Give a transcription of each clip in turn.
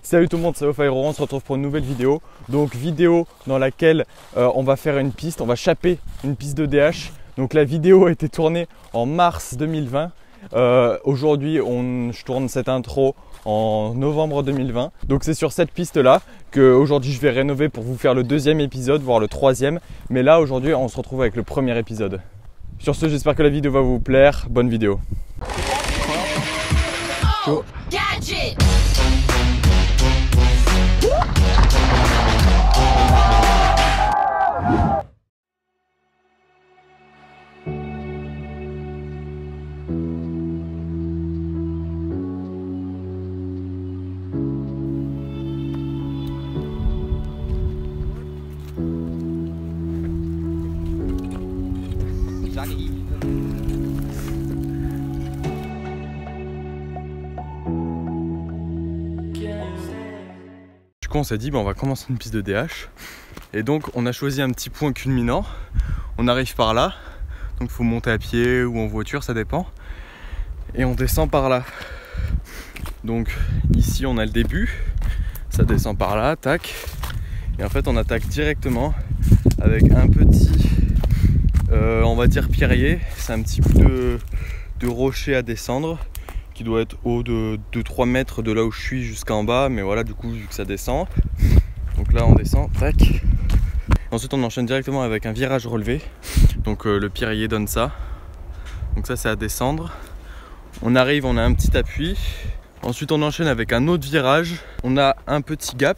Salut tout le monde, c'est Ofairo, on se retrouve pour une nouvelle vidéo. Donc vidéo dans laquelle on va faire une piste, on va chaper une piste de DH. Donc la vidéo a été tournée en mars 2020. Aujourd'hui je tourne cette intro en novembre 2020. Donc c'est sur cette piste là qu'aujourd'hui je vais rénover pour vous faire le deuxième épisode, voire le troisième. Mais là aujourd'hui on se retrouve avec le premier épisode. Sur ce, j'espère que la vidéo va vous plaire. Bonne vidéo. Go. Gadget. Du coup on s'est dit on va commencer une piste de DH et donc on a choisi un petit point culminant. On arrive par là, donc il faut monter à pied ou en voiture, ça dépend, et on descend par là. Donc ici on a le début, ça descend par là, tac, et en fait on attaque directement avec un petit on va dire pierrier. C'est un petit bout de rocher à descendre qui doit être haut de 3 mètres de là où je suis jusqu'en bas, mais voilà, du coup vu que ça descend, donc là on descend, tac. Ensuite on enchaîne directement avec un virage relevé, donc le pierrier donne ça, donc ça c'est à descendre. On arrive, on a un petit appui, ensuite on enchaîne avec un autre virage, on a un petit gap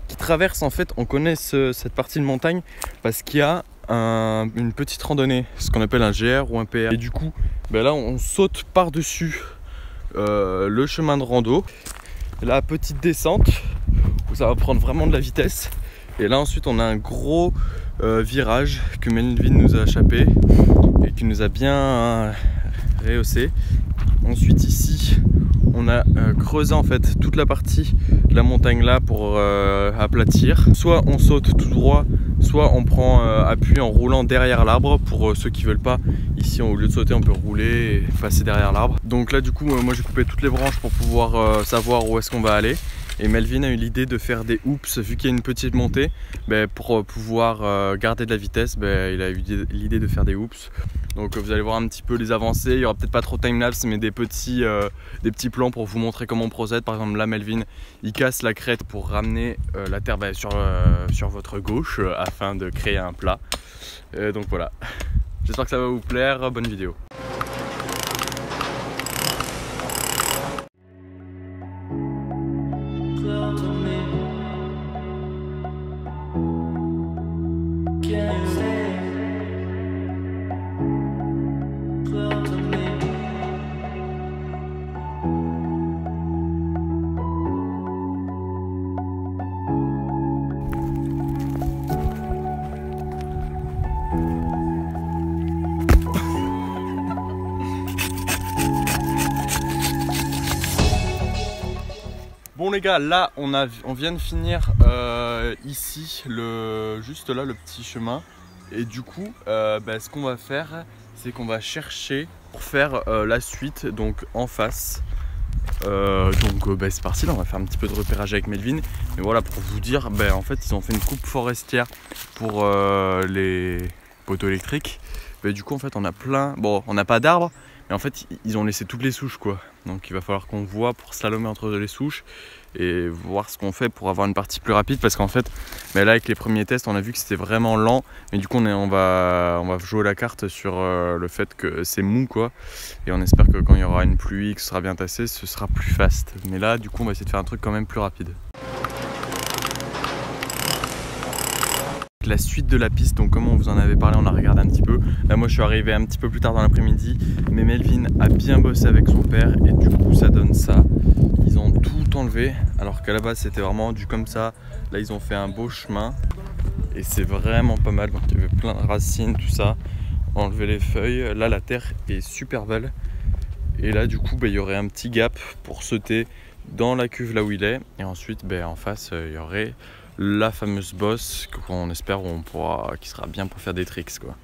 qui traverse, en fait on connaît cette partie de montagne parce qu'il y a une petite randonnée, ce qu'on appelle un GR ou un PR, et du coup ben là on saute par dessus le chemin de rando, la petite descente où ça va prendre vraiment de la vitesse, et là ensuite on a un gros virage que Melvin nous a échappé et qui nous a bien rehaussé. Ensuite ici on a creusé en fait toute la partie de la montagne là pour aplatir. Soit on saute tout droit, soit on prend appui en roulant derrière l'arbre. Pour ceux qui veulent pas, ici au lieu de sauter on peut rouler et passer derrière l'arbre. Donc là du coup moi j'ai coupé toutes les branches pour pouvoir savoir où est-ce qu'on va aller. Et Melvin a eu l'idée de faire des hoops, vu qu'il y a une petite montée, pour pouvoir garder de la vitesse, il a eu l'idée de faire des hoops. Donc vous allez voir un petit peu les avancées, il n'y aura peut-être pas trop de timelapse, mais des petits plans pour vous montrer comment on procède. Par exemple là Melvin, il casse la crête pour ramener la terre sur votre gauche afin de créer un plat. Donc voilà, j'espère que ça va vous plaire, bonne vidéo. Bon les gars, là on vient de finir ici, juste là le petit chemin, et du coup ce qu'on va faire, c'est qu'on va chercher pour faire la suite, donc en face. C'est parti, là on va faire un petit peu de repérage avec Melvin. Mais voilà, pour vous dire, en fait ils ont fait une coupe forestière pour les poteaux électriques. Du coup en fait on a plein, on n'a pas d'arbres, mais en fait ils ont laissé toutes les souches quoi. Donc il va falloir qu'on voit pour slalomer entre les souches et voir ce qu'on fait pour avoir une partie plus rapide, parce qu'en fait là avec les premiers tests on a vu que c'était vraiment lent, mais du coup on va jouer la carte sur le fait que c'est mou quoi, et on espère que quand il y aura une pluie, que ce sera bien tassé, ce sera plus fast. Mais là du coup on va essayer de faire un truc quand même plus rapide. La suite de la piste, donc comme on vous en avait parlé, on a regardé un petit peu. Là moi je suis arrivé un petit peu plus tard dans l'après-midi, mais Melvin a bien bossé avec son père et du coup ça donne ça. Ils ont tout enlevé alors qu'à la base c'était vraiment du comme ça. Là ils ont fait un beau chemin et c'est vraiment pas mal. Donc il y avait plein de racines, tout ça, enlever les feuilles. Là la terre est super belle et là du coup il y aurait un petit gap pour sauter dans la cuve là où il est, et ensuite en face il y aurait la fameuse bosse qu'on espère qui sera bien pour faire des tricks quoi.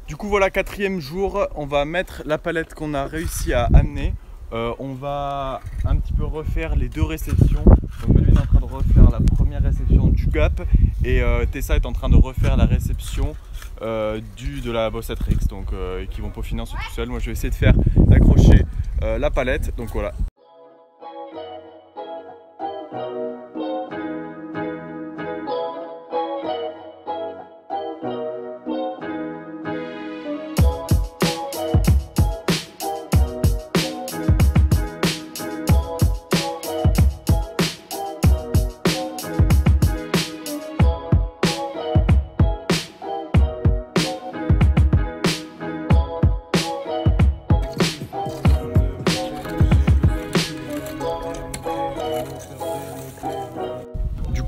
Du coup voilà, 4e jour, on va mettre la palette qu'on a réussi à amener. On va un petit peu refaire les 2 réceptions. Donc Melvin est en train de refaire la première réception du gap et Tessa est en train de refaire la réception de la Bossette Rix, donc qui vont peaufiner ensuite tout seul. Moi je vais essayer de faire d'accrocher la palette, donc voilà.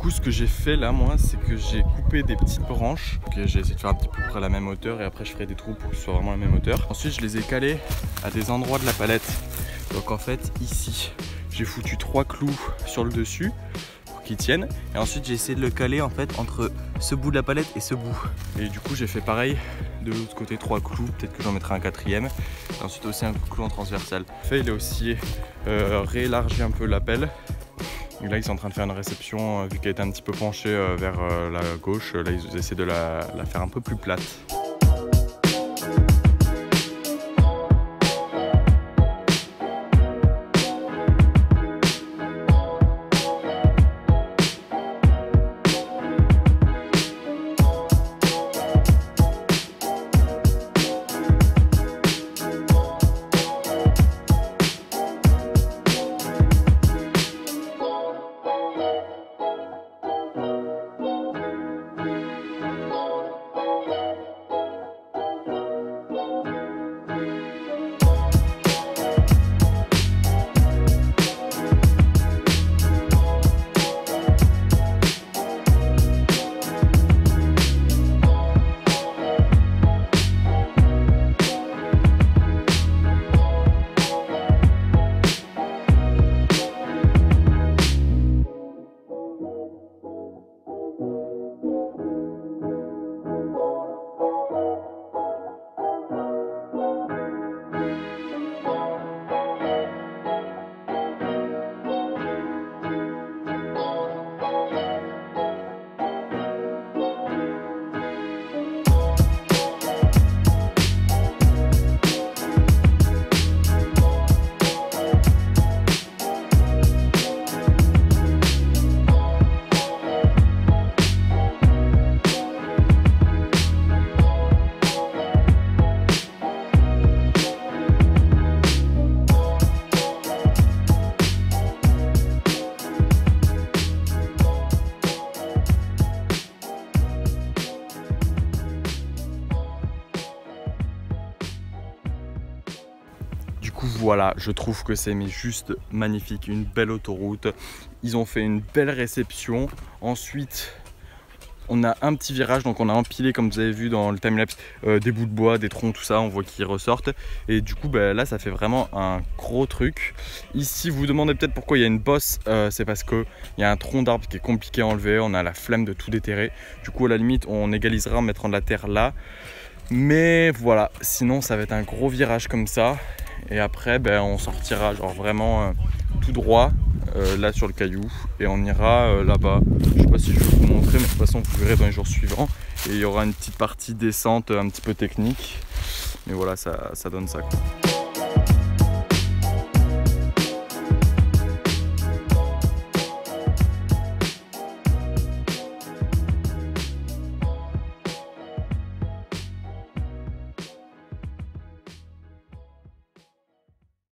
Ce que j'ai fait là, moi, c'est que j'ai coupé des petites branches. J'ai essayé de faire un petit peu près la même hauteur et après je ferai des trous pour que ce soit vraiment la même hauteur. Ensuite je les ai calés à des endroits de la palette. Donc en fait ici j'ai foutu 3 clous sur le dessus pour qu'ils tiennent. Et ensuite j'ai essayé de le caler en fait entre ce bout de la palette et ce bout. Et du coup j'ai fait pareil de l'autre côté, 3 clous, peut-être que j'en mettrai un 4e. Et ensuite aussi un clou en transversal. Fait, il a aussi réélargi un peu la pelle. Et là ils sont en train de faire une réception vu qu'elle était un petit peu penchée vers la gauche. Là ils essaient de la faire un peu plus plate. Voilà, je trouve que c'est juste magnifique, une belle autoroute. Ils ont fait une belle réception. Ensuite, on a un petit virage, donc on a empilé, comme vous avez vu dans le timelapse, des bouts de bois, des troncs, tout ça, on voit qu'ils ressortent. Et du coup, là, ça fait vraiment un gros truc. Ici, vous vous demandez peut-être pourquoi il y a une bosse. C'est parce qu'il y a un tronc d'arbre qui est compliqué à enlever. On a la flemme de tout déterrer. Du coup, à la limite, on égalisera en mettant de la terre là. Mais voilà, sinon, ça va être un gros virage comme ça. Et après, on sortira genre vraiment tout droit là sur le caillou et on ira là-bas. Je sais pas si je vais vous montrer, mais de toute façon vous verrez dans les jours suivants. Et il y aura une petite partie descente un petit peu technique. Mais voilà, ça donne ça quoi.